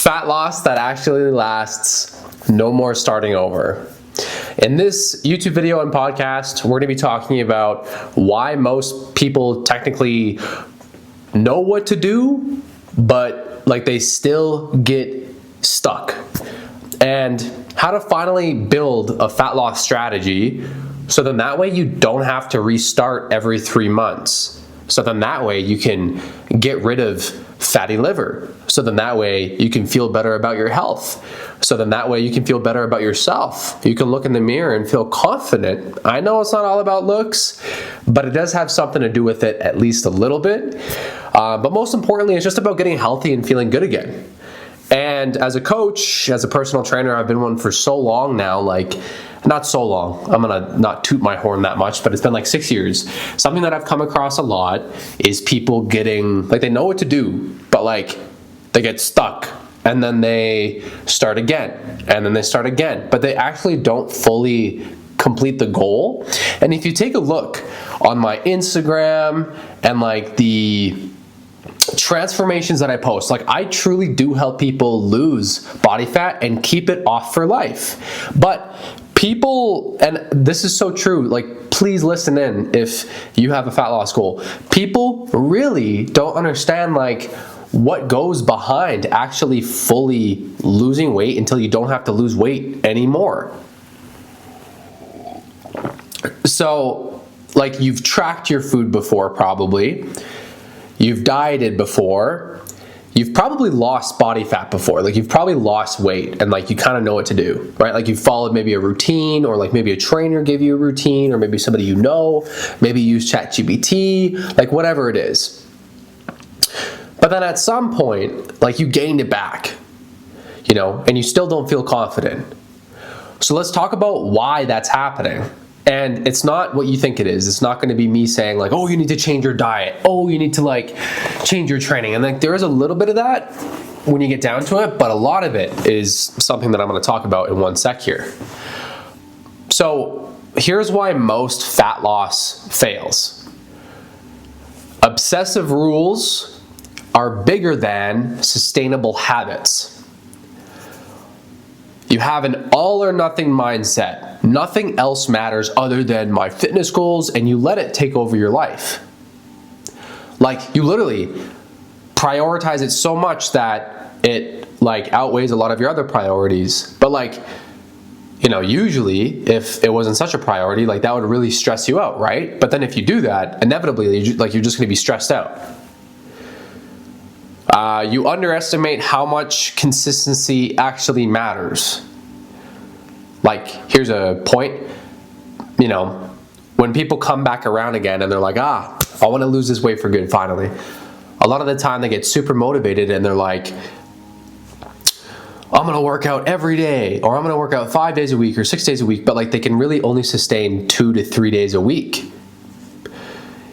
Fat loss that actually lasts. No more starting over. In this YouTube video and podcast, we're going to be talking about why most people technically know what to do, but they still get stuck. And how to finally build a fat loss strategy so then that way you don't have to restart every 3 months. So then that way you can get rid of fatty liver. So then that way you can feel better about your health. So then that way you can feel better about yourself. You can look in the mirror and feel confident. I know it's not all about looks, but it does have something to do with it at least a little bit. But most importantly, it's just about getting healthy and feeling good again. And as a coach, as a personal trainer, I've been one for so long now, not so long, I'm gonna not toot my horn that much, but it's been 6 years. Something that I've come across a lot is people getting, they know what to do, but they get stuck and then they start again and then they start again, but they actually don't fully complete the goal. And if you take a look on my Instagram and the transformations that I post, I truly do help people lose body fat and keep it off for life. But people, and this is so true, please listen in if you have a fat loss goal. People really don't understand what goes behind actually fully losing weight until you don't have to lose weight anymore. So you've tracked your food before, probably. You've dieted before. You've probably lost body fat before. You've probably lost weight and you kind of know what to do, right? You've followed maybe a routine, or maybe a trainer gave you a routine, or maybe somebody you know, maybe you use ChatGPT, whatever it is. But then at some point, you gained it back, and you still don't feel confident. So let's talk about why that's happening. And it's not what you think it is. It's not going to be me saying oh, you need to change your diet. Oh, you need to change your training. And there is a little bit of that when you get down to it, but a lot of it is something that I'm going to talk about in one sec here. So here's why most fat loss fails. Obsessive rules are bigger than sustainable habits. You have an all or nothing mindset. Nothing else matters other than my fitness goals, and you let it take over your life. You literally prioritize it so much that it outweighs a lot of your other priorities. But usually if it wasn't such a priority, that would really stress you out, right? But then if you do that, inevitably you're just going to be stressed out. You underestimate how much consistency actually matters. Here's a point, when people come back around again and they're I want to lose this weight for good finally. A lot of the time they get super motivated and they're I'm going to work out every day, or I'm going to work out 5 days a week or 6 days a week, but they can really only sustain 2 to 3 days a week.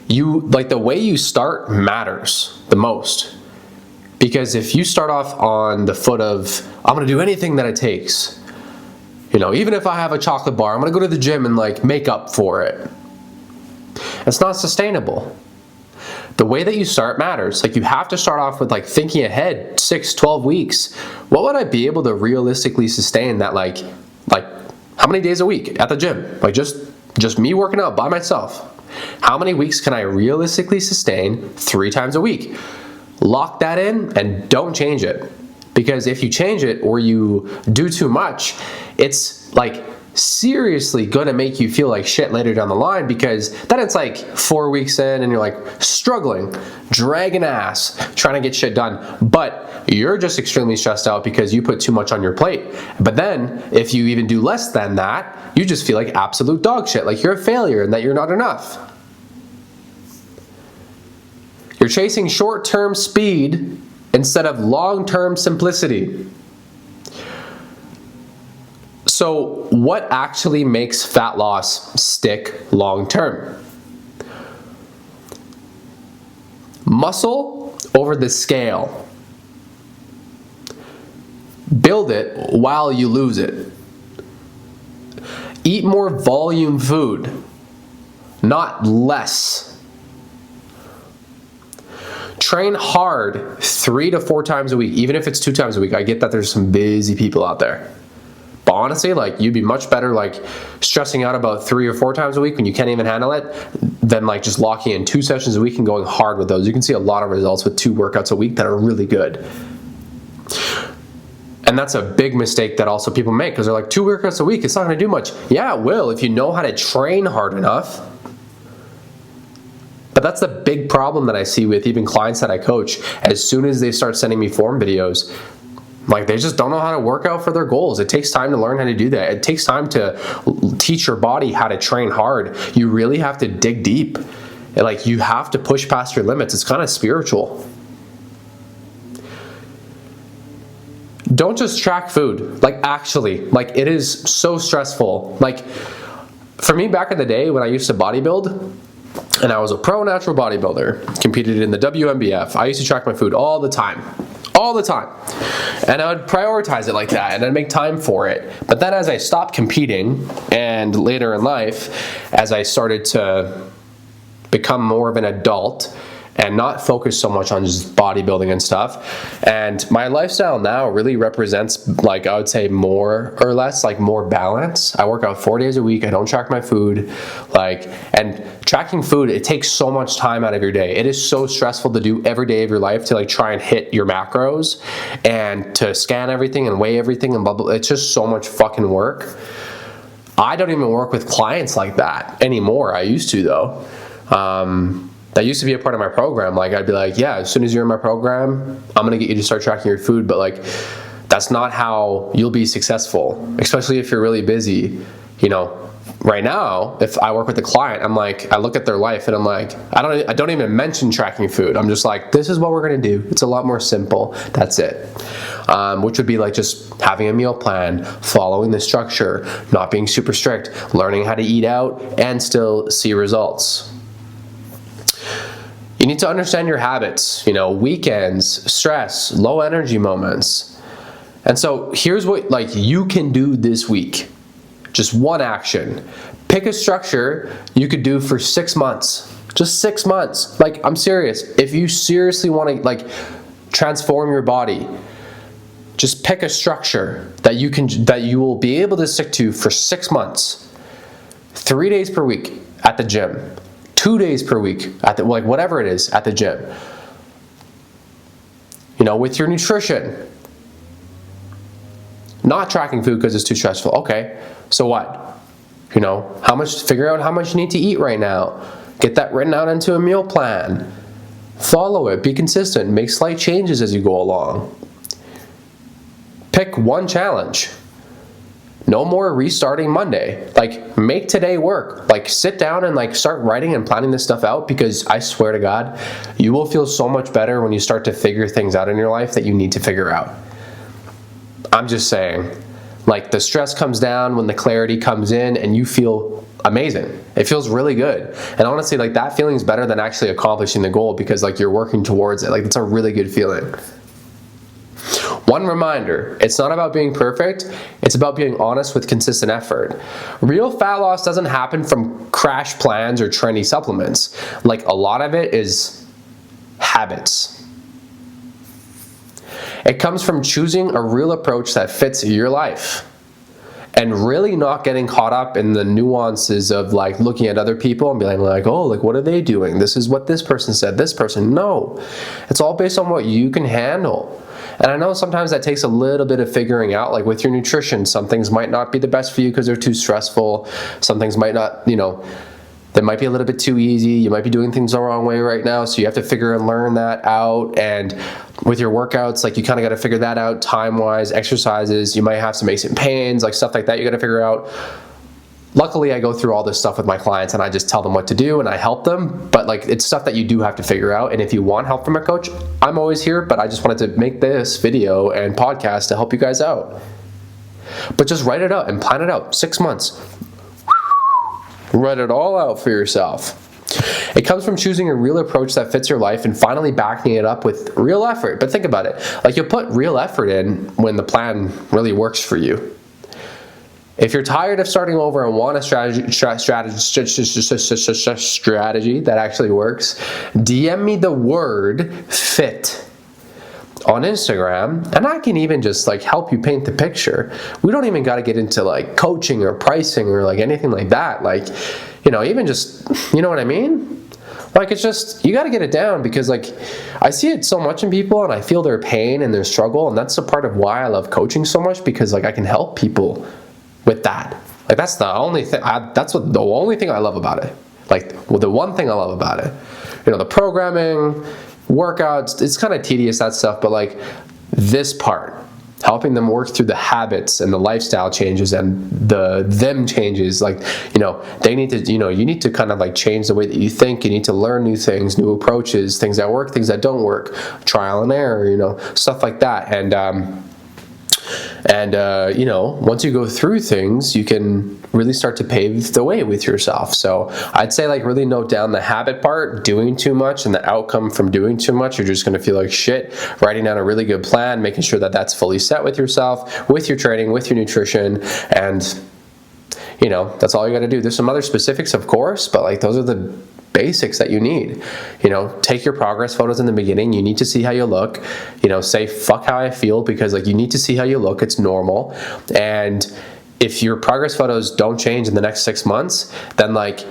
The way you start matters the most. Because if you start off on the foot of, I'm going to do anything that it takes, even if I have a chocolate bar, I'm going to go to the gym and make up for it. It's not sustainable. The way that you start matters. You have to start off with thinking ahead 6, 12 weeks. What would I be able to realistically sustain that how many days a week at the gym? Just me working out by myself. How many weeks can I realistically sustain 3 times a week? Lock that in and don't change it. Because if you change it or you do too much, it's seriously gonna make you feel like shit later down the line, because then it's 4 weeks in and you're struggling, dragging ass, trying to get shit done. But you're just extremely stressed out because you put too much on your plate. But then if you even do less than that, you just feel like absolute dog shit, you're a failure and that you're not enough. You're chasing short-term speed instead of long-term simplicity. So what actually makes fat loss stick long-term? Muscle over the scale. Build it while you lose it. Eat more volume food, not less. train hard 3 to 4 times a week, even if it's 2 times a week. I get that there's some busy people out there. But honestly, like, you'd be much better like stressing out about 3 or 4 times a week when you can't even handle it than like just locking in 2 sessions a week and going hard with those. You can see a lot of results with 2 workouts a week that are really good. And that's a big mistake that also people make, because they're like, 2 workouts a week, it's not going to do much. Yeah, it will if you know how to train hard enough. But that's the big problem that I see with even clients that I coach. As soon as they start sending me form videos, like, they just don't know how to work out for their goals. It takes time to learn how to do that. It takes time to teach your body how to train hard. You really have to dig deep. And like, you have to push past your limits. It's kind of spiritual. Don't just track food. Like, actually, like, it is so stressful. Like, for me back in the day when I used to bodybuild, and I was a pro natural bodybuilder, competed in the WMBF, I used to track my food all the time. All the time. And I would prioritize it like that, and I'd make time for it. But then as I stopped competing, and later in life, as I started to become more of an adult and not focus so much on just bodybuilding and stuff, and my lifestyle now really represents, like, I would say more or less like more balance. I work out 4 days a week. I don't track my food, like, and tracking food, it takes so much time out of your day. It is so stressful to do every day of your life, to like try and hit your macros and to scan everything and weigh everything and blah, blah. It's just so much fucking work. I don't even work with clients like that anymore. I used to, though. That used to be a part of my program. Like, I'd be like, yeah, as soon as you're in my program, I'm going to get you to start tracking your food. But like, that's not how you'll be successful, especially if you're really busy. You know, right now, if I work with a client, I'm like, I look at their life and I'm like, I don't even mention tracking food. I'm just like, this is what we're going to do. It's a lot more simple. That's it. Which would be like just having a meal plan, following the structure, not being super strict, learning how to eat out and still see results. You need to understand your habits, you know, weekends, stress, low energy moments. And so here's what like you can do this week. Just one action. Pick a structure you could do for 6 months. Just 6 months. Like, I'm serious. If you seriously want to like transform your body, just pick a structure that you will be able to stick to for 6 months. 3 days per week at the gym. 2 days per week at the, like, whatever it is at the gym. You know, with your nutrition. Not tracking food because it's too stressful. Okay, so what? You know, figure out how much you need to eat right now. Get that written out into a meal plan. Follow it, be consistent, make slight changes as you go along. Pick one challenge. No more restarting Monday. Like, make today work. Like, sit down and like start writing and planning this stuff out, because I swear to God, you will feel so much better when you start to figure things out in your life that you need to figure out. I'm just saying, like, the stress comes down when the clarity comes in and you feel amazing. It feels really good. And honestly, like, that feeling is better than actually accomplishing the goal, because like you're working towards it. Like, it's a really good feeling. One reminder, it's not about being perfect, it's about being honest with consistent effort. Real fat loss doesn't happen from crash plans or trendy supplements. Like, a lot of it is habits. It comes from choosing a real approach that fits your life and really not getting caught up in the nuances of like looking at other people and being like, oh, like, what are they doing? This is what this person said, this person. No, it's all based on what you can handle. And I know sometimes that takes a little bit of figuring out, like with your nutrition. Some things might not be the best for you because they're too stressful. Some things might not, you know, they might be a little bit too easy. You might be doing things the wrong way right now. So you have to figure and learn that out. And with your workouts, like, you kind of got to figure that out time-wise. Exercises, you might have some aches and pains, like stuff like that you got to figure out. Luckily, I go through all this stuff with my clients and I just tell them what to do and I help them. But like, it's stuff that you do have to figure out. And if you want help from a coach, I'm always here. But I just wanted to make this video and podcast to help you guys out. But just write it out and plan it out. 6 months. Write it all out for yourself. It comes from choosing a real approach that fits your life and finally backing it up with real effort. But think about it. Like, you'll put real effort in when the plan really works for you. If you're tired of starting over and want a strategy that actually works, DM me the word fit on Instagram, and I can even just like help you paint the picture. We don't even got to get into like coaching or pricing or like anything like that. Like, you know, even just, you know what I mean? Like, it's just, you got to get it down, because like I see it so much in people and I feel their pain and their struggle. And that's a part of why I love coaching so much, because like I can help people with that. Like, that's the only thing, the only thing I love about it. Like, well, the one thing I love about it, you know, the programming, workouts, it's kind of tedious, that stuff, but like this part, helping them work through the habits and the lifestyle changes and the them changes, like, you know, they need to, you know, you need to kind of like change the way that you think. You need to learn new things, new approaches, things that work, things that don't work, trial and error, you know, stuff like that. And you know, once you go through things, you can really start to pave the way with yourself. So I'd say like really note down the habit part, doing too much, and the outcome from doing too much. You're just going to feel like shit. Writing down a really good plan, making sure that that's fully set with yourself, with your training, with your nutrition, and you know, that's all you got to do. There's some other specifics, of course, but like those are the basics that you need. You know, take your progress photos in the beginning. You need to see how you look. You know, say fuck how I feel, because like you need to see how you look. It's normal. And if your progress photos don't change in the next 6 months, then like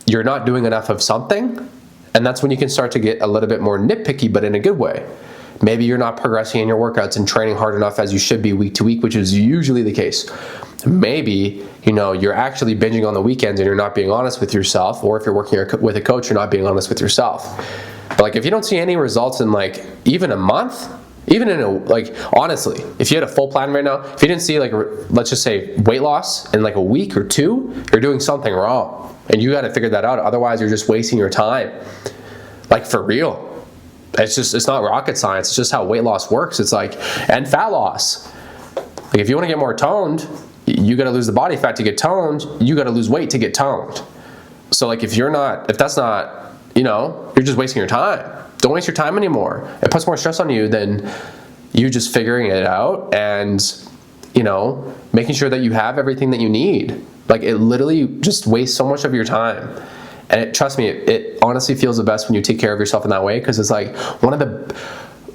you're not doing enough of something. And that's when you can start to get a little bit more nitpicky, but in a good way. Maybe you're not progressing in your workouts and training hard enough as you should be week to week, which is usually the case. Maybe, you know, you're actually binging on the weekends and you're not being honest with yourself, or if you're working with a coach, you're not being honest with yourself. But like, if you don't see any results in like even a month, even in a, like, honestly, if you had a full plan right now, if you didn't see like, let's just say weight loss in like a week or two, you're doing something wrong, and you got to figure that out. Otherwise, you're just wasting your time. Like, for real. It's not rocket science. It's just how weight loss works. It's like, and fat loss. Like, if you want to get more toned, you got to lose the body fat to get toned. You got to lose weight to get toned. So like, if that's not, you know, you're just wasting your time. Don't waste your time anymore. It puts more stress on you than you just figuring it out and, you know, making sure that you have everything that you need. Like, it literally just wastes so much of your time. And trust me, it honestly feels the best when you take care of yourself in that way, because it's like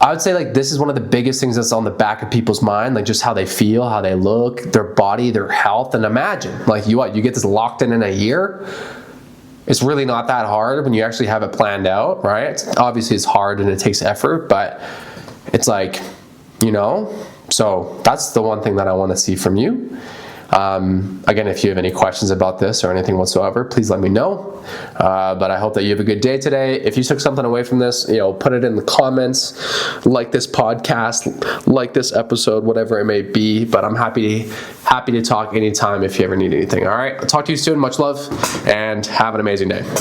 I would say like this is one of the biggest things that's on the back of people's mind, like just how they feel, how they look, their body, their health. And imagine, like, you get this locked in a year. It's really not that hard when you actually have it planned out, right? Obviously it's hard and it takes effort, but it's like, you know, so that's the one thing that I want to see from you. Again, if you have any questions about this or anything whatsoever, please let me know. But I hope that you have a good day today. If you took something away from this, you know, put it in the comments, like this podcast, like this episode, whatever it may be. But I'm happy to talk anytime if you ever need anything. All right, I'll talk to you soon. Much love, and have an amazing day.